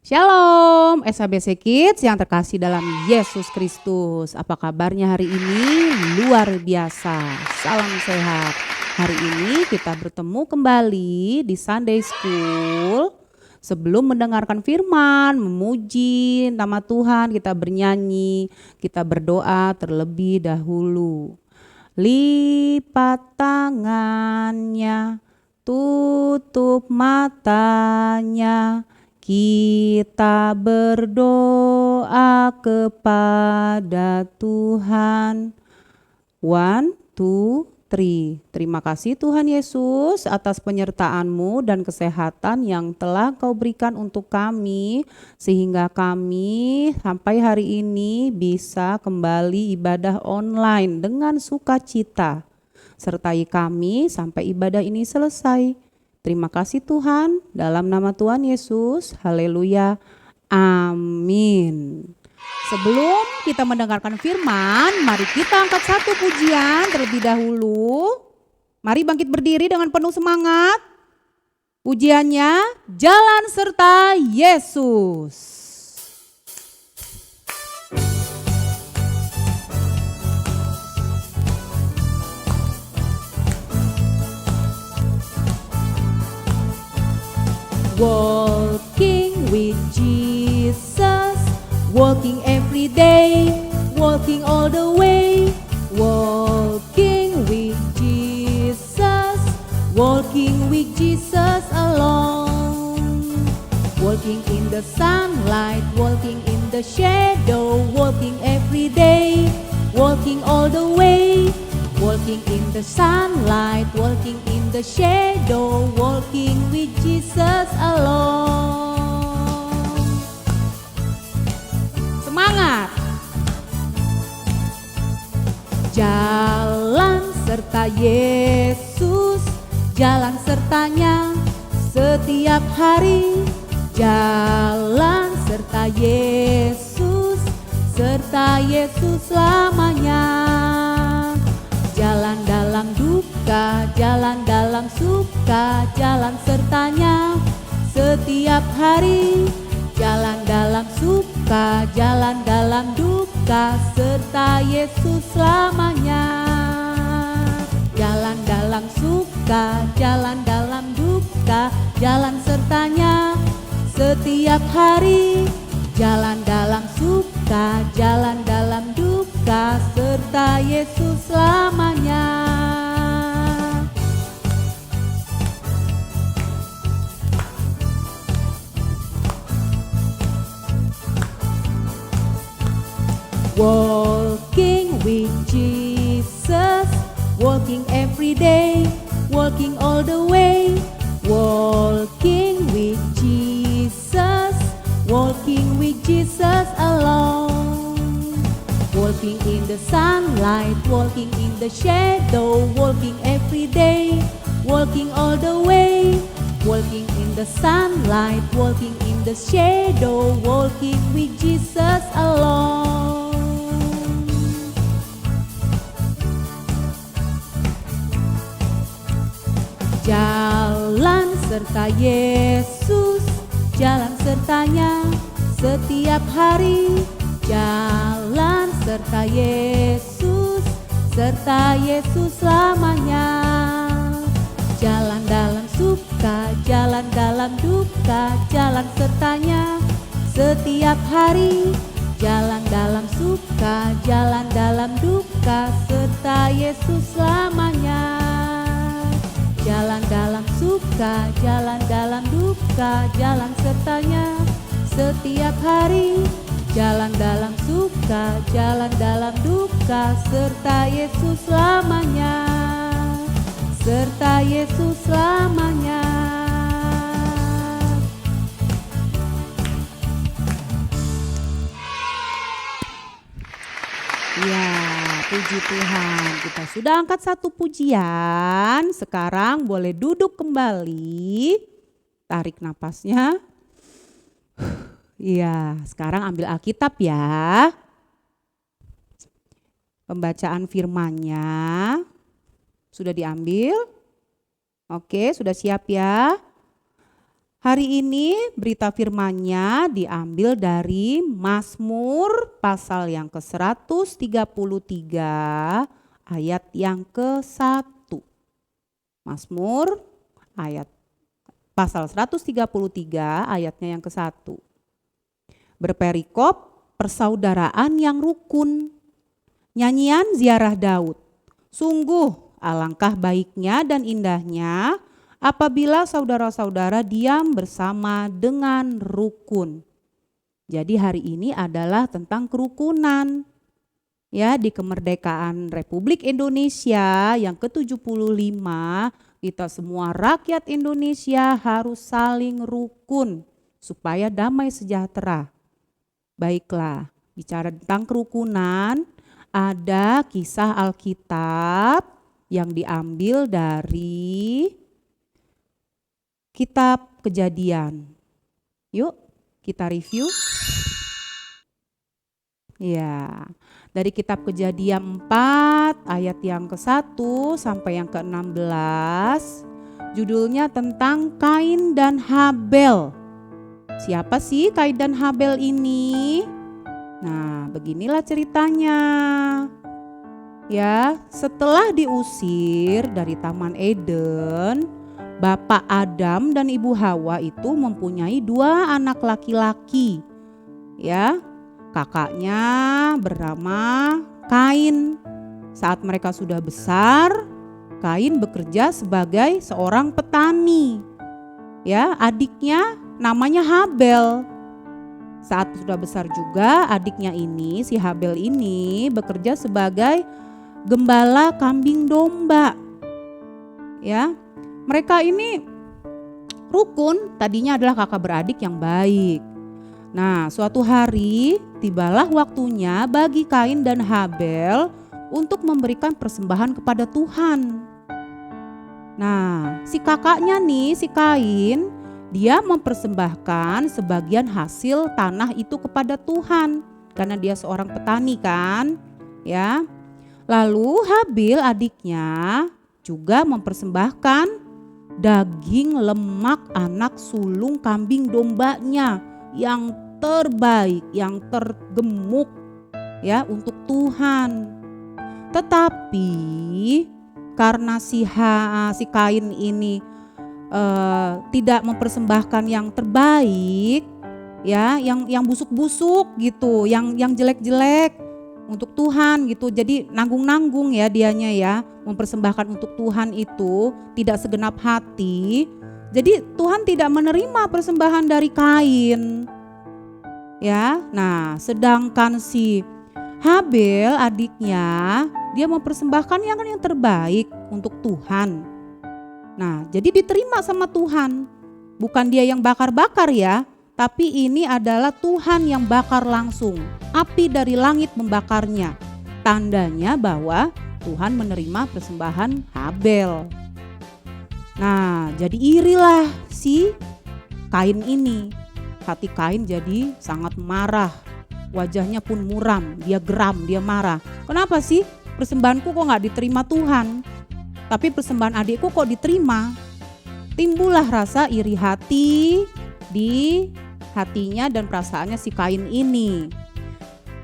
Shalom, SABC Kids yang terkasih dalam Yesus Kristus. Apa kabarnya hari ini? Luar biasa. Salam sehat. Hari ini kita bertemu kembali di Sunday School. Sebelum mendengarkan firman, memuji nama Tuhan, kita bernyanyi, kita berdoa terlebih dahulu. Lipat tangannya, tutup matanya, kita berdoa kepada Tuhan. 1, 2, 3. Terima kasih Tuhan Yesus atas penyertaan-Mu dan kesehatan yang telah Kau berikan untuk kami, sehingga kami sampai hari ini bisa kembali ibadah online dengan sukacita. Sertai kami sampai ibadah ini selesai. Terima kasih Tuhan, dalam nama Tuhan Yesus, haleluya, amin. Sebelum kita mendengarkan firman, mari kita angkat satu pujian terlebih dahulu. Mari bangkit berdiri dengan penuh semangat. Pujiannya, Jalan Serta Yesus. Walking with Jesus, walking every day, walking all the way. Walking with Jesus, walking with Jesus alone. Walking in the sunlight, walking in the shadow, walking every day, walking all the way. Walking in the sunlight, walking in the shadow, walking with Jesus alone. Semangat! Jalan serta Yesus, jalan sertanya setiap hari. Jalan serta Yesus, serta Yesus selamanya. Jalan dalam duka, jalan dalam suka, jalan sertanya setiap hari. Jalan dalam suka, jalan dalam duka, serta Yesus selamanya. Jalan dalam suka, jalan dalam duka, jalan sertanya setiap hari. Jalan dalam suka, jalan dalam duka, serta Yesus selamanya. Walking with Jesus, walking every day, walking all the way. Walking with Jesus, walking with Jesus alone. Walking in the sunlight, walking in the shadow, walking every day, walking all the way. Walking in the sunlight, walking in the shadow, walking with Jesus alone. Jalan serta Yesus, jalan sertanya setiap hari. Jalan serta Yesus, serta Yesus selamanya. Jalan dalam suka, jalan dalam duka, jalan sertanya setiap hari. Jalan dalam suka, jalan dalam duka, serta Yesus selamanya. Jalan dalam suka, jalan dalam duka, jalan sertanya setiap hari. Jalan dalam suka, jalan dalam duka, serta Yesus selamanya. Serta Yesus selamanya. Ya, puji Tuhan, kita sudah angkat satu pujian. Sekarang boleh duduk kembali. Tarik napasnya. Iya, sekarang ambil Alkitab ya. Pembacaan firman-Nya sudah diambil. Oke, sudah siap ya. Hari ini berita firman-Nya diambil dari Mazmur pasal yang ke-133 ayat yang ke-1. Mazmur ayat pasal 133 ayatnya yang ke-1. Berperikop persaudaraan yang rukun. Nyanyian ziarah Daud. Sungguh alangkah baiknya dan indahnya apabila saudara-saudara diam bersama dengan rukun. Jadi hari ini adalah tentang kerukunan. Ya, di kemerdekaan Republik Indonesia yang ke-75, kita semua rakyat Indonesia harus saling rukun supaya damai sejahtera. Baiklah, bicara tentang kerukunan, ada kisah Alkitab yang diambil dari Kitab Kejadian. Yuk kita review. Ya, dari Kitab Kejadian 4 ayat yang ke-1 sampai yang ke-16. Judulnya tentang Kain dan Habel. Siapa sih Kain dan Habel ini? Nah, beginilah ceritanya. Ya, setelah diusir dari Taman Eden, Bapak Adam dan Ibu Hawa itu mempunyai 2 anak laki-laki. Ya, kakaknya bernama Kain. Saat mereka sudah besar, Kain bekerja sebagai seorang petani. Ya, adiknya namanya Habel. Saat sudah besar juga, adiknya ini, si Habel ini bekerja sebagai gembala kambing domba. Ya, mereka ini rukun, tadinya adalah kakak beradik yang baik. Nah, suatu hari tibalah waktunya bagi Kain dan Habel untuk memberikan persembahan kepada Tuhan. Nah, si kakaknya nih, si Kain, dia mempersembahkan sebagian hasil tanah itu kepada Tuhan karena dia seorang petani kan, ya. Lalu Habil adiknya juga mempersembahkan daging lemak anak sulung kambing dombanya yang terbaik, yang tergemuk ya untuk Tuhan. Tetapi karena si Kain ini tidak mempersembahkan yang terbaik, ya, yang busuk-busuk gitu, yang jelek-jelek untuk Tuhan gitu. Jadi nanggung-nanggung ya dianya ya, mempersembahkan untuk Tuhan itu tidak segenap hati. Jadi Tuhan tidak menerima persembahan dari Kain. Ya, nah sedangkan si Habel adiknya dia mempersembahkan yang terbaik untuk Tuhan. Nah, jadi diterima sama Tuhan. Bukan dia yang bakar-bakar ya, tapi ini adalah Tuhan yang bakar langsung. Api dari langit membakarnya. Tandanya bahwa Tuhan menerima persembahan Habel. Nah, jadi irilah si Kain ini. Hati Kain jadi sangat marah. Wajahnya pun muram, dia geram, dia marah. Kenapa sih persembahanku kok gak diterima Tuhan? Tapi persembahan adikku kok diterima? Timbullah rasa iri hati di hatinya dan perasaannya si Kain ini.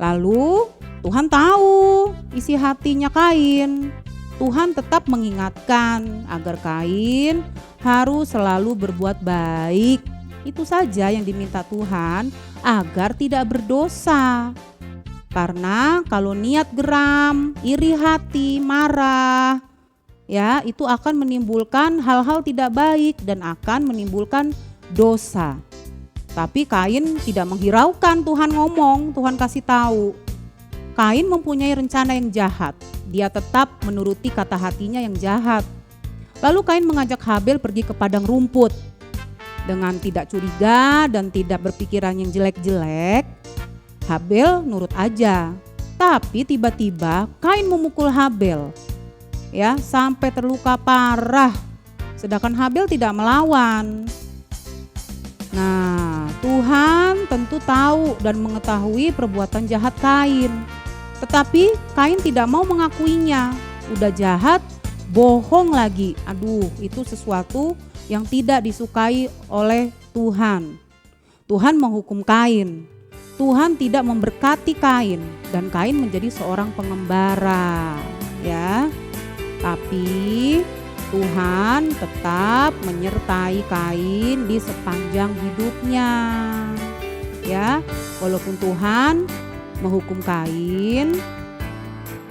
Lalu Tuhan tahu isi hatinya Kain. Tuhan tetap mengingatkan agar Kain harus selalu berbuat baik. Itu saja yang diminta Tuhan agar tidak berdosa. Karena kalau niat geram, iri hati, marah, ya itu akan menimbulkan hal-hal tidak baik dan akan menimbulkan dosa. Tapi Kain tidak menghiraukan Tuhan ngomong, Tuhan kasih tahu. Kain mempunyai rencana yang jahat. Dia tetap menuruti kata hatinya yang jahat. Lalu Kain mengajak Habel pergi ke padang rumput. Dengan tidak curiga dan tidak berpikiran yang jelek-jelek, Habel nurut aja. Tapi tiba-tiba Kain memukul Habel. Ya, sampai terluka parah. Sedangkan Habel tidak melawan. Nah, Tuhan tentu tahu dan mengetahui perbuatan jahat Kain. Tetapi Kain tidak mau mengakuinya. Udah jahat, bohong lagi. Aduh, itu sesuatu yang tidak disukai oleh Tuhan. Tuhan menghukum Kain. Tuhan tidak memberkati Kain dan Kain menjadi seorang pengembara, ya. Tapi Tuhan tetap menyertai Kain di sepanjang hidupnya. Ya, walaupun Tuhan menghukum Kain,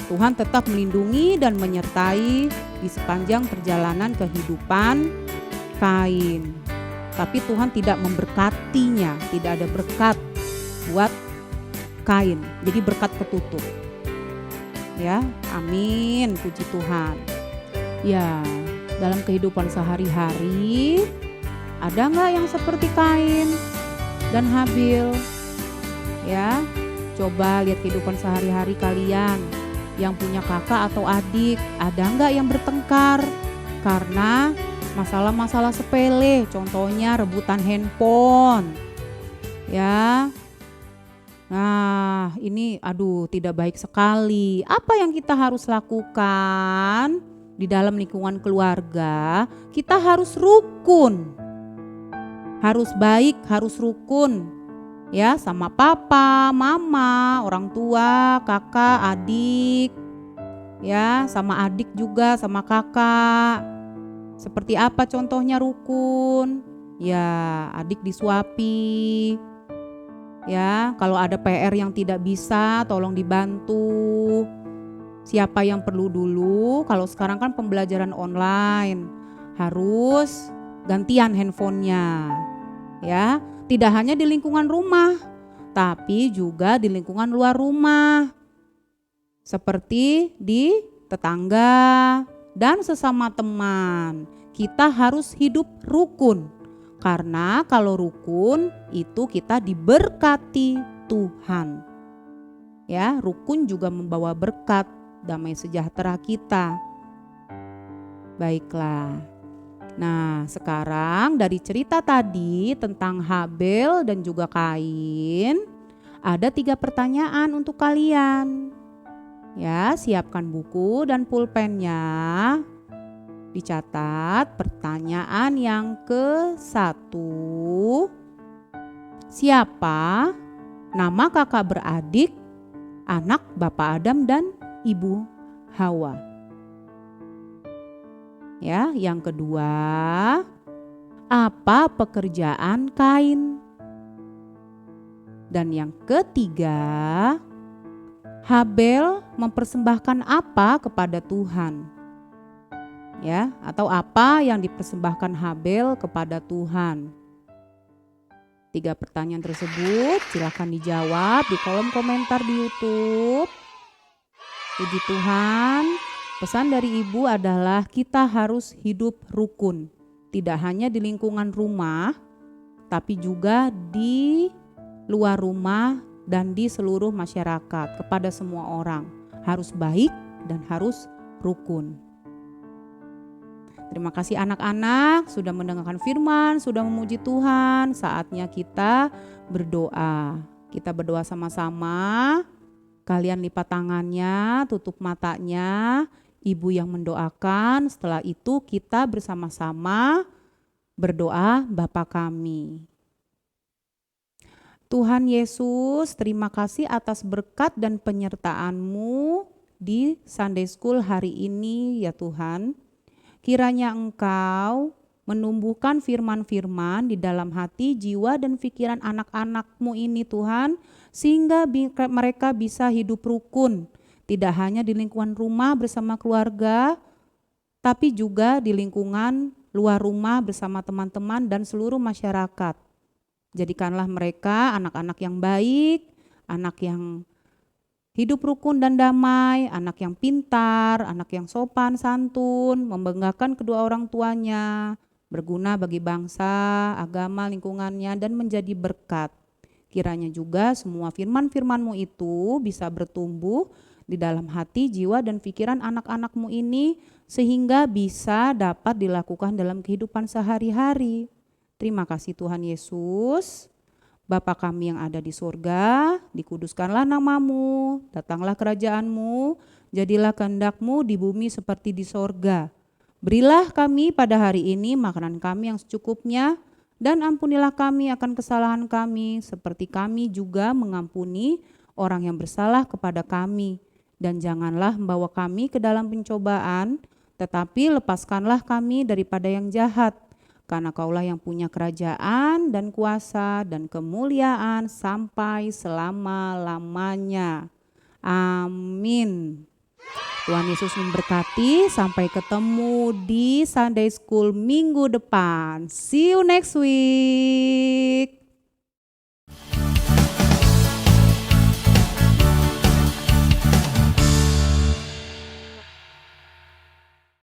Tuhan tetap melindungi dan menyertai di sepanjang perjalanan kehidupan Kain. Tapi Tuhan tidak memberkatinya, tidak ada berkat buat Kain. Jadi berkat ketutup. Ya, amin, puji Tuhan. Ya, dalam kehidupan sehari-hari ada nggak yang seperti Kain dan Habil? Ya, coba lihat kehidupan sehari-hari kalian yang punya kakak atau adik, ada nggak yang bertengkar karena masalah-masalah sepele, contohnya rebutan handphone, ya. Nah, ini tidak baik sekali. Apa yang kita harus lakukan di dalam lingkungan keluarga? Kita harus rukun, harus baik, harus rukun, ya, sama papa, mama, orang tua, kakak, adik, ya, sama adik juga, sama kakak. Seperti apa contohnya rukun? Ya, adik disuapi. Ya, kalau ada PR yang tidak bisa, tolong dibantu. Siapa yang perlu dulu? Kalau sekarang kan pembelajaran online, harus gantian handphonenya. Ya, tidak hanya di lingkungan rumah, tapi juga di lingkungan luar rumah. Seperti di tetangga dan sesama teman. Kita harus hidup rukun. Karena kalau rukun itu kita diberkati Tuhan. Ya, rukun juga membawa berkat, damai sejahtera kita. Baiklah. Nah, sekarang dari cerita tadi tentang Habil dan juga Kain, ada 3 pertanyaan untuk kalian. Ya, siapkan buku dan pulpennya. Dicatat pertanyaan yang ke-1. Siapa nama kakak beradik anak Bapak Adam dan Ibu Hawa? Ya, yang kedua, apa pekerjaan Kain? Dan yang ketiga, Habil mempersembahkan apa kepada Tuhan? Ya, atau apa yang dipersembahkan Habil kepada Tuhan? 3 pertanyaan tersebut silakan dijawab di kolom komentar di YouTube. Puji Tuhan, pesan dari Ibu adalah kita harus hidup rukun. Tidak hanya di lingkungan rumah, tapi juga di luar rumah dan di seluruh masyarakat, kepada semua orang. Harus baik dan harus rukun. Terima kasih anak-anak sudah mendengarkan firman, sudah memuji Tuhan. Saatnya kita berdoa. Kita berdoa sama-sama. Kalian lipat tangannya, tutup matanya. Ibu yang mendoakan, setelah itu kita bersama-sama berdoa Bapa kami. Tuhan Yesus, terima kasih atas berkat dan penyertaan-Mu di Sunday School hari ini ya Tuhan. Kiranya Engkau menumbuhkan firman-firman di dalam hati, jiwa dan pikiran anak-anak-Mu ini Tuhan, sehingga mereka bisa hidup rukun, tidak hanya di lingkungan rumah bersama keluarga, tapi juga di lingkungan luar rumah bersama teman-teman dan seluruh masyarakat. Jadikanlah mereka anak-anak yang baik, anak yang hidup rukun dan damai, anak yang pintar, anak yang sopan santun, membanggakan kedua orang tuanya, berguna bagi bangsa, agama, lingkungannya, dan menjadi berkat. Kiranya juga semua firman-firman-Mu itu bisa bertumbuh di dalam hati, jiwa, dan pikiran anak-anak-Mu ini, sehingga bisa dapat dilakukan dalam kehidupan sehari-hari. Terima kasih Tuhan Yesus. Bapa kami yang ada di surga, dikuduskanlah nama-Mu, datanglah kerajaan-Mu, jadilah kehendak-Mu di bumi seperti di surga. Berilah kami pada hari ini makanan kami yang secukupnya, Dan ampunilah kami akan kesalahan kami, seperti kami juga mengampuni orang yang bersalah kepada kami. Dan janganlah membawa kami ke dalam pencobaan, tetapi lepaskanlah kami daripada yang jahat. Karena Kaulah yang punya kerajaan dan kuasa dan kemuliaan sampai selama-lamanya. Amin. Tuhan Yesus memberkati. Sampai ketemu di Sunday School minggu depan. See you next week.